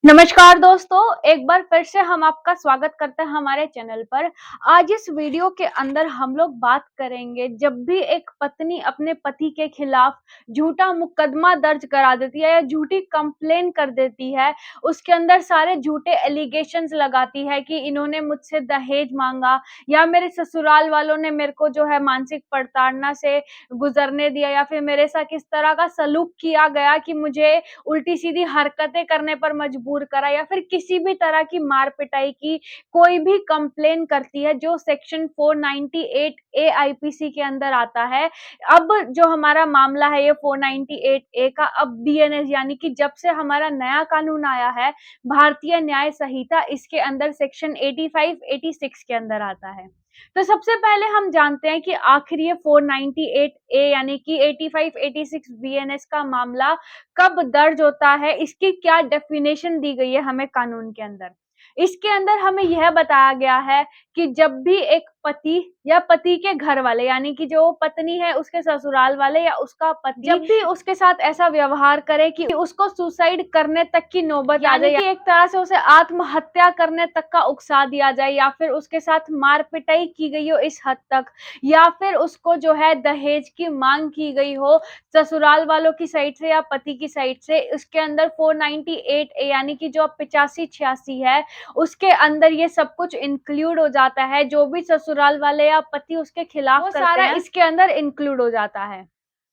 नमस्कार दोस्तों, एक बार फिर से हम आपका स्वागत करते हैं हमारे चैनल पर। आज इस वीडियो के अंदर हम लोग बात करेंगे, जब भी एक पत्नी अपने पति के खिलाफ झूठा मुकदमा दर्ज करा देती है या झूठी कंप्लेन कर देती है, उसके अंदर सारे झूठे एलिगेशंस लगाती है कि इन्होंने मुझसे दहेज मांगा या मेरे ससुराल वालों ने मेरे को जो है मानसिक प्रताड़ना से गुजरने दिया या फिर मेरे साथ किस तरह का सलूक किया गया कि मुझे उल्टी सीधी हरकतें करने पर मजबूर करा या फिर किसी भी तरह की मार पिटाई की कोई भी कंप्लेन करती है जो सेक्शन 498 ए आईपीसी के अंदर आता है। अब जो हमारा मामला है ये 498 ए का अब बीएनएस यानी कि जब से हमारा नया कानून आया है भारतीय न्याय संहिता, इसके अंदर सेक्शन 85 86 के अंदर आता है। तो सबसे पहले हम जानते हैं कि आखिर ये 498 ए यानी कि 85 86 बीएनएस का मामला कब दर्ज होता है, इसकी क्या डेफिनेशन दी गई है हमें कानून के अंदर। इसके अंदर हमें यह बताया गया है कि जब भी एक पति या पति के घर वाले यानी कि जो पत्नी है उसके ससुराल वाले या उसका पति जब भी उसके साथ ऐसा व्यवहार करे कि उसको सुसाइड करने तक की नौबत आ जाए, एक तरह से उसे आत्महत्या करने तक का उकसा दिया जाए या फिर उसके साथ मार पिटाई की गई हो इस हद तक, या फिर उसको जो है दहेज की मांग की गई हो ससुराल वालों की साइड से या पति की साइड से, उसके अंदर 498 ए यानी कि जो 85-86 है उसके अंदर ये सब कुछ इंक्लूड हो जाता है। जो भी ससुराल वाले या पति उसके खिलाफ करते सारा हैं, इसके अंदर इंक्लूड हो जाता है।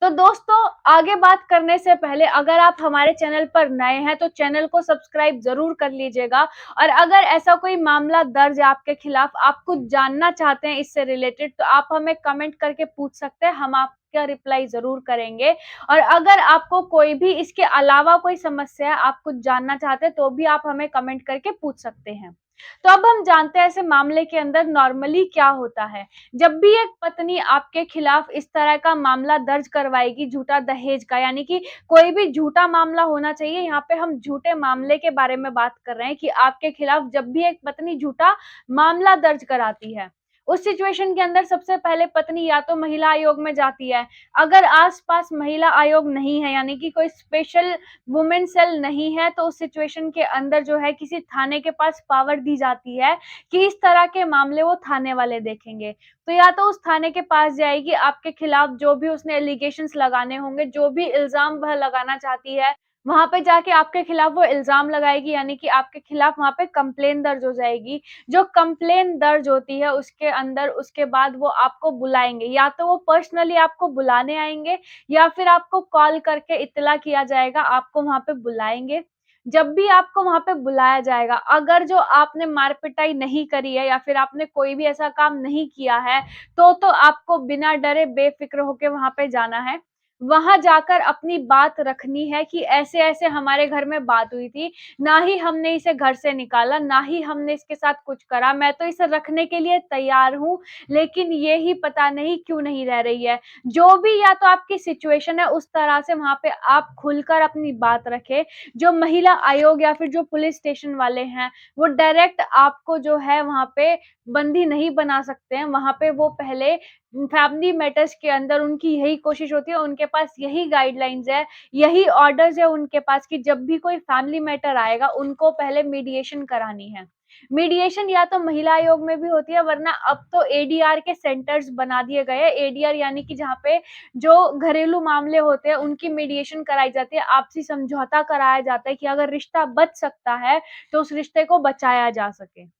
तो दोस्तों, आगे बात करने से पहले अगर आप हमारे चैनल पर नए हैं तो चैनल को सब्सक्राइब जरूर कर लीजिएगा, और अगर ऐसा कोई मामला दर्ज है आपके खिलाफ, आप कुछ जानना चाहते हैं इससे रिलेटेड, तो आप हमें कमेंट करके पूछ सकते हैं, हम आपका रिप्लाई जरूर करेंगे। और अगर आपको कोई भी इसके अलावा कोई समस्या है, आप कुछ जानना चाहते हैं, तो भी आप हमें कमेंट करके पूछ सकते हैं। तो अब हम जानते हैं ऐसे मामले के अंदर नॉर्मली क्या होता है। जब भी एक पत्नी आपके खिलाफ इस तरह का मामला दर्ज करवाएगी झूठा दहेज का, यानी कि कोई भी झूठा मामला होना चाहिए, यहाँ पे हम झूठे मामले के बारे में बात कर रहे हैं कि आपके खिलाफ जब भी एक पत्नी झूठा मामला दर्ज कराती है, उस सिचुएशन के अंदर सबसे पहले पत्नी या तो महिला आयोग में जाती है। अगर आसपास महिला आयोग नहीं है यानी कि कोई स्पेशल वुमेन सेल नहीं है, तो उस सिचुएशन के अंदर जो है किसी थाने के पास पावर दी जाती है कि इस तरह के मामले वो थाने वाले देखेंगे। तो या तो उस थाने के पास जाएगी, आपके खिलाफ जो भी उसने एलिगेशंस लगाने होंगे, जो भी इल्जाम वह लगाना चाहती है, वहां पे जाके आपके खिलाफ वो इल्जाम लगाएगी, यानी कि आपके खिलाफ वहां पे कंप्लेन दर्ज हो जाएगी। जो कंप्लेन दर्ज होती है उसके अंदर उसके बाद वो आपको बुलाएंगे, या तो वो पर्सनली आपको बुलाने आएंगे या फिर आपको कॉल करके इत्तला किया जाएगा, आपको वहां पे बुलाएंगे। जब भी आपको वहां पे बुलाया जाएगा, अगर जो आपने मार पिटाई नहीं करी है या फिर आपने कोई भी ऐसा काम नहीं किया है, तो आपको बिना डरे बेफिक्र होके वहां पे जाना है। वहां जाकर अपनी बात रखनी है कि ऐसे ऐसे हमारे घर में बात हुई थी, ना ही हमने इसे घर से निकाला, ना ही हमने इसके साथ कुछ करा, मैं तो इसे रखने के लिए तैयार हूँ, लेकिन ये ही पता नहीं क्यों नहीं रह रही है। जो भी या तो आपकी सिचुएशन है उस तरह से वहां पे आप खुलकर अपनी बात रखें। जो महिला आयोग या फिर जो पुलिस स्टेशन वाले हैं, वो डायरेक्ट आपको जो है वहां पे बंदी नहीं बना सकते हैं। वहां पे वो पहले फैमिली मैटर्स के अंदर उनकी यही कोशिश होती है, उनके पास यही गाइडलाइंस है, यही ऑर्डर्स है उनके पास कि जब भी कोई फैमिली मैटर आएगा उनको पहले मीडिएशन करानी है। मीडिएशन या तो महिला आयोग में भी होती है, वरना अब तो एडीआर के सेंटर्स बना दिए गए हैं। एडीआर यानी कि जहाँ पे जो घरेलू मामले होते हैं उनकी मीडिएशन कराई जाती है, आपसी समझौता कराया जाता है कि अगर रिश्ता बच सकता है तो उस रिश्ते को बचाया जा सके।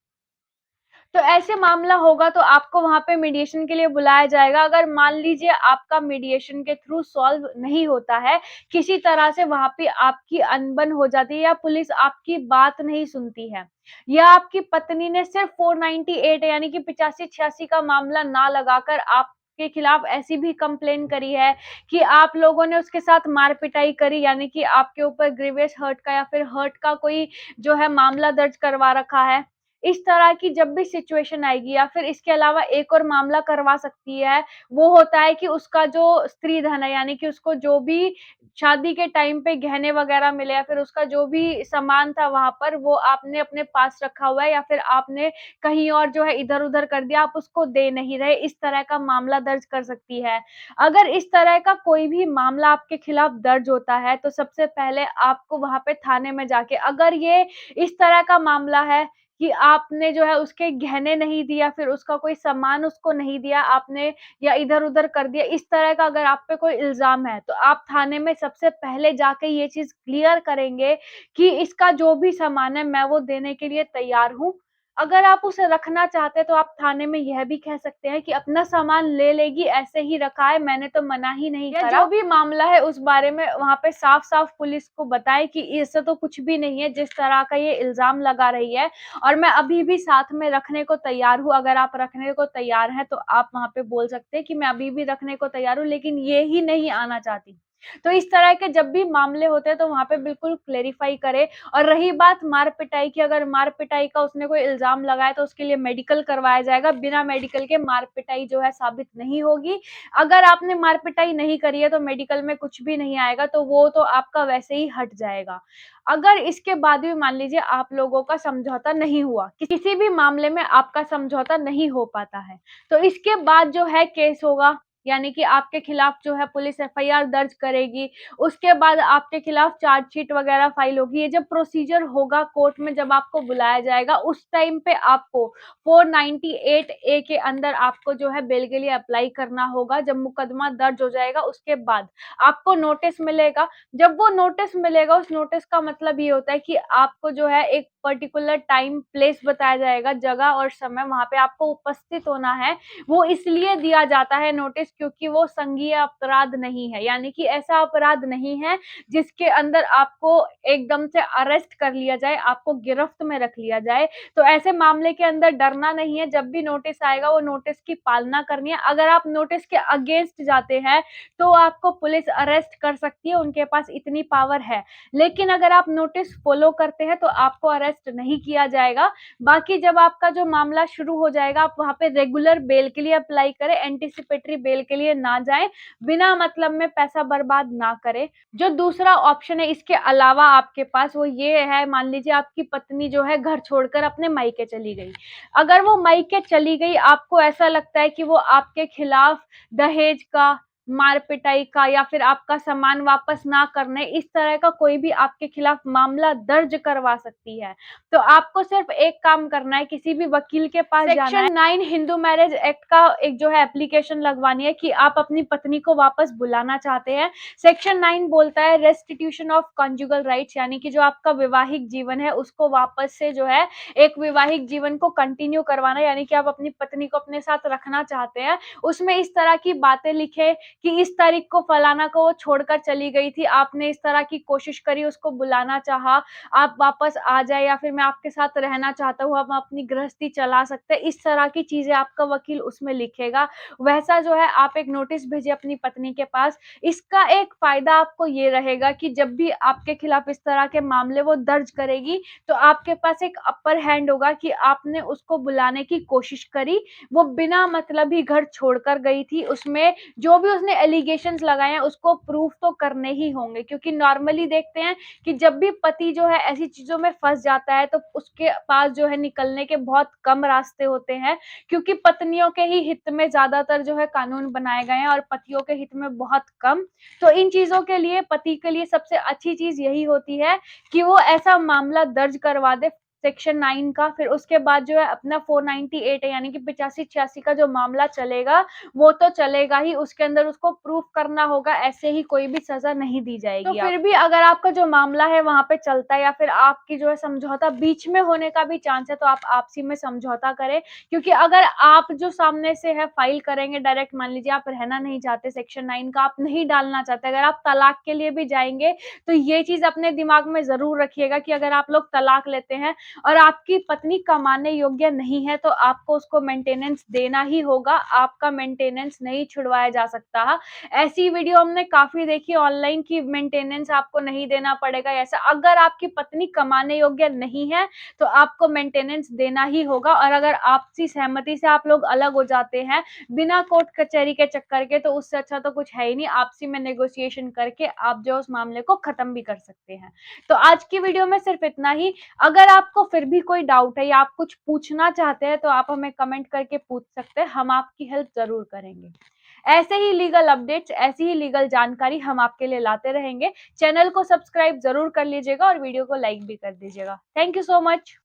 तो ऐसे मामला होगा तो आपको वहां पे मीडिएशन के लिए बुलाया जाएगा। अगर मान लीजिए आपका मीडिएशन के थ्रू सॉल्व नहीं होता है, किसी तरह से वहां पे आपकी अनबन हो जाती है या पुलिस आपकी बात नहीं सुनती है, या आपकी पत्नी ने सिर्फ 498 यानी कि 85-86 का मामला ना लगाकर आप के खिलाफ ऐसी भी कंप्लेन करी है कि आप लोगों ने उसके साथ मार पिटाई करी, यानी कि आपके ऊपर ग्रीवियस हर्ट का या फिर हर्ट का कोई जो है मामला दर्ज करवा रखा है, इस तरह की जब भी सिचुएशन आएगी, या फिर इसके अलावा एक और मामला करवा सकती है, वो होता है कि उसका जो स्त्री धन है यानी कि उसको जो भी शादी के टाइम पे गहने वगैरह मिले या फिर उसका जो भी सामान था वहाँ पर वो आपने अपने पास रखा हुआ है या फिर आपने कहीं और जो है इधर-उधर कर दिया, आप उसको दे नहीं रहे, इस तरह का मामला दर्ज कर सकती है। अगर इस तरह का कोई भी मामला आपके खिलाफ दर्ज होता है, तो सबसे पहले आपको वहाँ पे थाने में जाके अगर ये इस तरह का मामला है कि आपने जो है उसके गहने नहीं दिया, फिर उसका कोई सामान उसको नहीं दिया आपने या इधर-उधर कर दिया, इस तरह का अगर आप पे कोई इल्ज़ाम है, तो आप थाने में सबसे पहले जाके ये चीज़ क्लियर करेंगे कि इसका जो भी सामान है, मैं वो देने के लिए तैयार हूँ। अगर आप उसे रखना चाहते हैं, तो आप थाने में यह भी कह सकते हैं कि अपना सामान ले लेगी, ऐसे ही रखा है, मैंने तो मना ही नहीं करा। या जो भी मामला है, उस बारे में वहाँ पे साफ-साफ पुलिस को बताएँ कि ऐसा तो कुछ भी नहीं है, जिस तरह का ये इल्ज़ाम लगा रही है और मैं अभी भी साथ में रखने को तैयार हूँ। अगर आप रखने को तैयार हैं, तो आप वहाँ पे बोल सकते हैं कि मैं अभी भी रखने को तैयार हूँ, लेकिन ये ही नहीं आना चाहती। तो इस तरह के जब भी मामले होते हैं, तो वहाँ पे बिल्कुल क्लेरिफ़ाई करें और रही बात मार-पिटाई की, अगर मार-पिटाई का उसने कोई इल्ज़ाम लगाया, तो उसके लिए मेडिकल करवाया जाएगा। बिना मेडिकल के मार-पिटाई जो है साबित नहीं होगी। अगर आपने मार-पिटाई नहीं करी है, तो मेडिकल में कुछ भी नहीं आएगा, तो वो तो आपका वैसे ही हट जाएगा। अगर इसके बाद भी मान लीजिए आप लोगों का समझौता नहीं हुआ, किसी भी मामले में आपका समझौता नहीं हो पाता है, तो इसके बाद जो है केस होगा, यानी कि आपके खिलाफ जो है पुलिस एफआईआर दर्ज करेगी, उसके बाद आपके खिलाफ चार्जशीट वगैरह फाइल होगी। ये जब प्रोसीजर होगा कोर्ट में जब आपको बुलाया जाएगा, उस टाइम पे आपको 498 ए के अंदर आपको जो है बेल के लिए अप्लाई करना होगा। जब मुकदमा दर्ज हो जाएगा उसके बाद आपको नोटिस मिलेगा। जब वो नोटिस मिलेगा, उस नोटिस का मतलब ये होता है कि आपको जो है एक पर्टिकुलर टाइम, प्लेस बताया जाएगा, जगह और समय वहाँ पे आपको उपस्थित होना है। वो इसलिए दिया जाता है नोटिस क्योंकि वो संज्ञेय अपराध नहीं है, यानी कि ऐसा अपराध नहीं है जिसके अंदर आपको एकदम से अरेस्ट कर लिया जाए, आपको गिरफ्त में रख लिया जाए। तो ऐसे मामले के अंदर डरना नहीं है, जब भी नोटिस आएगा वो नोटिस की पालना करनी है। अगर आप नोटिस के अगेंस्ट जाते हैं, तो आपको पुलिस अरेस्ट कर सकती है, उनके पास इतनी पावर है। लेकिन अगर आप नोटिस फॉलो करते हैं, तो आपको अरेस्ट नहीं किया जाएगा। बाकी जब आपका जो मामला शुरू हो जाएगा, आप वहाँ पे रेगुलर बेल के लिए अप्लाई करें, एंटीसिपेटरी बेल के लिए ना जाएँ, बिना मतलब में पैसा बर्बाद ना करें। जो दूसरा ऑप्शन है इसके अलावा आपके पास वो ये है, मान लीजिए आपकी पत्नी जो है घर छोड़कर अपने मायके चली गई। अगर वो मायके चली गई, आपको ऐसा लगता है कि वो आपके खिलाफ दहेज का, मार-पिटाई का या फिर आपका सामान वापस ना करने, इस तरह का कोई भी आपके खिलाफ मामला दर्ज करवा सकती है। तो आपको सिर्फ एक काम करना है, किसी भी वकील के पास जाना है। सेक्शन 9 हिंदू मैरिज एक्ट का एक जो है एप्लीकेशन लगवानी है कि आप अपनी पत्नी को वापस बुलाना चाहते हैं। सेक्शन 9 बोलता है रेस्टिट्यूशन ऑफ कॉन्जुगल राइट्स, यानी कि जो आपका वैवाहिक जीवन है उसको वापस से जो है एक वैवाहिक जीवन को कंटिन्यू करवाना, यानी कि आप अपनी पत्नी को अपने साथ रखना चाहते हैं। उसमें इस तरह की बातें लिखें कि इस तारीख को फलाना को वो छोड़कर चली गई थी, आपने इस तरह की कोशिश करी, उसको बुलाना चाहा, आप वापस आ जाए या फिर मैं आपके साथ रहना चाहता हूँ, हम अपनी गृहस्थी चला सकते हैं। इस तरह की चीज़ें आपका वकील उसमें लिखेगा। वैसा जो है आप एक नोटिस भेजिए अपनी पत्नी के पास। इसका एक फ़ायदा आपको ये रहेगा कि जब भी आपके खिलाफ इस तरह के मामले वो दर्ज करेगी, तो आपके पास एक अपर हैंड होगा कि आपने उसको बुलाने की कोशिश करी, वो बिना मतलब ही घर छोड़कर गई थी। उसमें जो भी उसने एलिगेशंस लगाए हैं उसको प्रूफ तो करने ही होंगे, क्योंकि नॉर्मली देखते हैं कि जब भी पति जो है ऐसी चीज़ों में फँस जाता है, तो उसके पास जो है निकलने के बहुत कम रास्ते होते हैं, क्योंकि पत्नियों के ही हित में ज़्यादातर जो है कानून बनाए गए हैं और पतियों के हित में बहुत कम। तो इन चीज़ों के लिए पति के लिए सबसे अच्छी चीज़ यही होती है कि वो ऐसा मामला दर्ज करवा दे सेक्शन 9 का, फिर उसके बाद जो है अपना 498 है, यानी कि 85-86 का जो मामला चलेगा, वो तो चलेगा ही, उसके अंदर उसको प्रूफ करना होगा, ऐसे ही कोई भी सज़ा नहीं दी जाएगी। तो फिर भी अगर आपका जो मामला है वहाँ पे चलता है या फिर आपकी जो है समझौता बीच में होने का भी चांस है, तो आप आपसी में समझौता करें, क्योंकि अगर आप जो सामने से है फाइल करेंगे डायरेक्ट, मान लीजिए आप रहना नहीं चाहते सेक्शन 9 का, आप नहीं डालना चाहते, अगर आप तलाक के लिए भी जाएँगे, तो ये चीज़ अपने दिमाग में ज़रूर रखिएगा कि अगर आप लोग तलाक लेते हैं, और आपकी पत्नी कमाने योग्य नहीं है तो आपको उसको मेंटेनेंस देना ही होगा, आपका मेंटेनेंस नहीं छुड़वाया जा सकता। ऐसी वीडियो हमने काफ़ी देखी ऑनलाइन कि मेंटेनेंस आपको नहीं देना पड़ेगा ऐसा। अगर आपकी पत्नी कमाने योग्य नहीं है, तो आपको मेंटेनेंस देना ही होगा और अगर आपसी सहमति से आप लोग अलग हो जाते हैं, बिना कोर्ट कचहरी के चक्कर के, तो उससे अच्छा तो कुछ है ही नहीं। आपसी में नेगोशिएशन करके आप जो उस मामले को खत्म भी कर सकते हैं। तो आज की वीडियो में सिर्फ इतना ही। अगर आपको फिर भी कोई डाउट है या आप कुछ पूछना चाहते हैं, तो आप हमें कमेंट करके पूछ सकते हैं, हम आपकी हेल्प ज़रूर करेंगे। ऐसे ही लीगल अपडेट्स, ऐसी ही लीगल जानकारी हम आपके लिए लाते रहेंगे। चैनल को सब्सक्राइब ज़रूर कर लीजिएगा और वीडियो को लाइक भी कर दीजिएगा। Thank you so much.